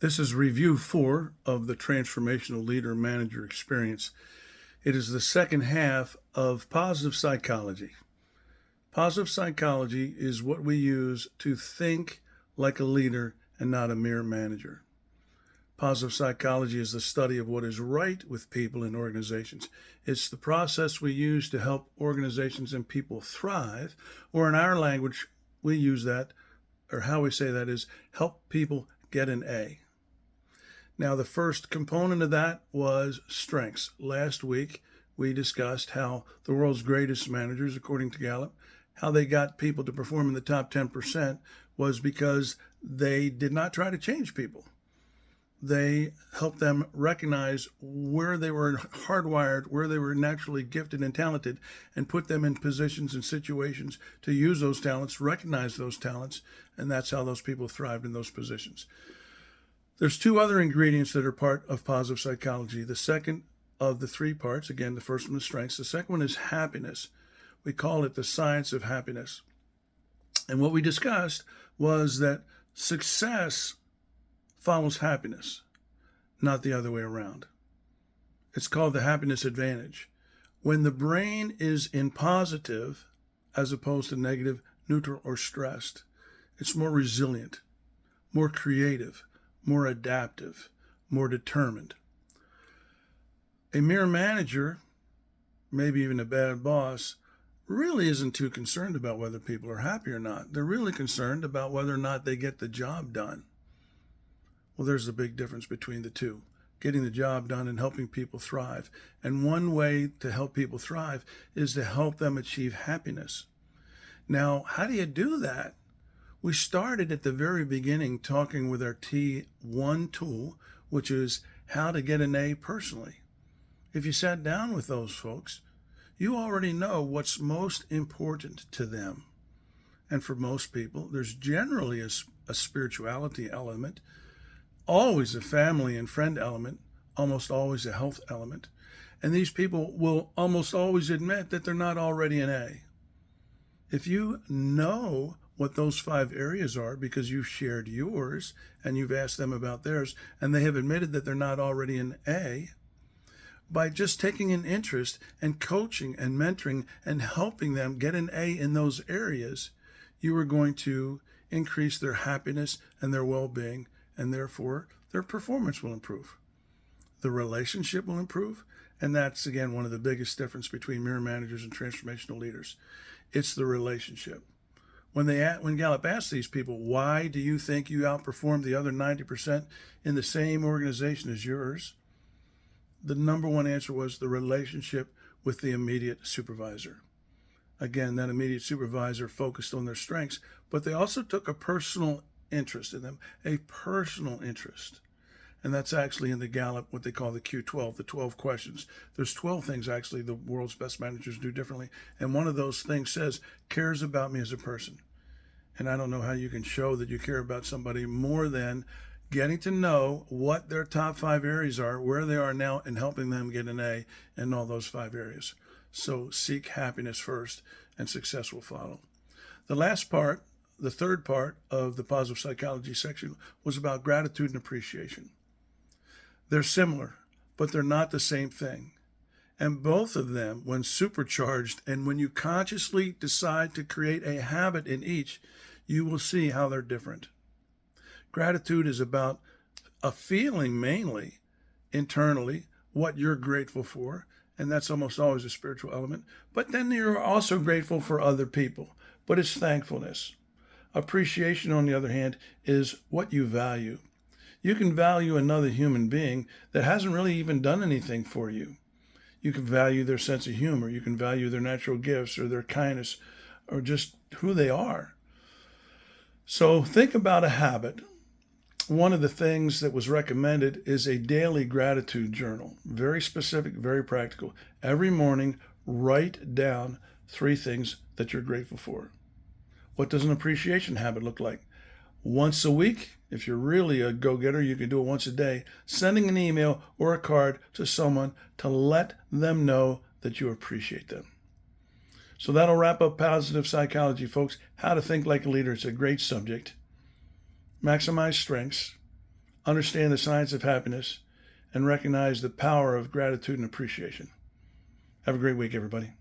This is review 4 of the Transformational Leader Manager Experience. It is the second half of positive psychology. Positive psychology is what we use to think like a leader and not a mere manager. Positive psychology is the study of what is right with people and organizations. It's the process we use to help organizations and people thrive, or in our language, we use that, or how we say that is help people get an A. Now, the first component of that was strengths. Last week, we discussed how the world's greatest managers, according to Gallup, how they got people to perform in the top 10% was because they did not try to change people. They helped them recognize where they were hardwired, where they were naturally gifted and talented, and put them in positions and situations to use those talents, recognize those talents, and that's how those people thrived in those positions. There's two other ingredients that are part of positive psychology. The second of the three parts, again, the first one is strengths. The second one is happiness. We call it the science of happiness. And what we discussed was that success follows happiness, not the other way around. It's called the happiness advantage. When the brain is in positive, as opposed to negative, neutral, or stressed, it's more resilient, more creative, more adaptive, more determined. A mere manager, maybe even a bad boss, really isn't too concerned about whether people are happy or not. They're really concerned about whether or not they get the job done. Well, there's a big difference between the two. Getting the job done and helping people thrive. And one way to help people thrive is to help them achieve happiness. Now, how do you do that? We started at the very beginning talking with our T1 tool, which is how to get an A personally. If you sat down with those folks, you already know what's most important to them. And for most people, there's generally a spirituality element, always a family and friend element, almost always a health element. And these people will almost always admit that they're not already an A. If you know what those 5 areas are because you've shared yours and you've asked them about theirs and they have admitted that they're not already an A, by just taking an interest and coaching and mentoring and helping them get an A in those areas, you are going to increase their happiness and their well-being, and therefore their performance will improve. The relationship will improve, and that's, again, one of the biggest difference between mirror managers and transformational leaders. It's the relationship. When Gallup asked these people, why do you think you outperformed the other 90% in the same organization as yours? The number one answer was the relationship with the immediate supervisor. Again, that immediate supervisor focused on their strengths, but they also took a personal interest in them, a personal interest. And that's actually in the Gallup, what they call the Q12, the 12 questions. There's 12 things actually the world's best managers do differently. And one of those things says, cares about me as a person. And I don't know how you can show that you care about somebody more than getting to know what their top 5 areas are, where they are now, and helping them get an A in all those 5 areas. So seek happiness first, and success will follow. The last part, the third part of the positive psychology section, was about gratitude and appreciation. They're similar, but they're not the same thing. And both of them, when supercharged and when you consciously decide to create a habit in each, you will see how they're different. Gratitude is about a feeling mainly internally what you're grateful for, and that's almost always a spiritual element. But then you're also grateful for other people, but it's thankfulness. Appreciation, on the other hand, is what you value. You can value another human being that hasn't really even done anything for you. You can value their sense of humor. You can value their natural gifts or their kindness or just who they are. So think about a habit. One of the things that was recommended is a daily gratitude journal. Very specific, very practical. Every morning, write down 3 things that you're grateful for. What does an appreciation habit look like? Once a week, if you're really a go-getter, you can do it once a day, sending an email or a card to someone to let them know that you appreciate them. So that'll wrap up positive psychology, folks. How to think like a leader. It's a great subject. Maximize strengths, understand the science of happiness, and recognize the power of gratitude and appreciation. Have a great week, everybody.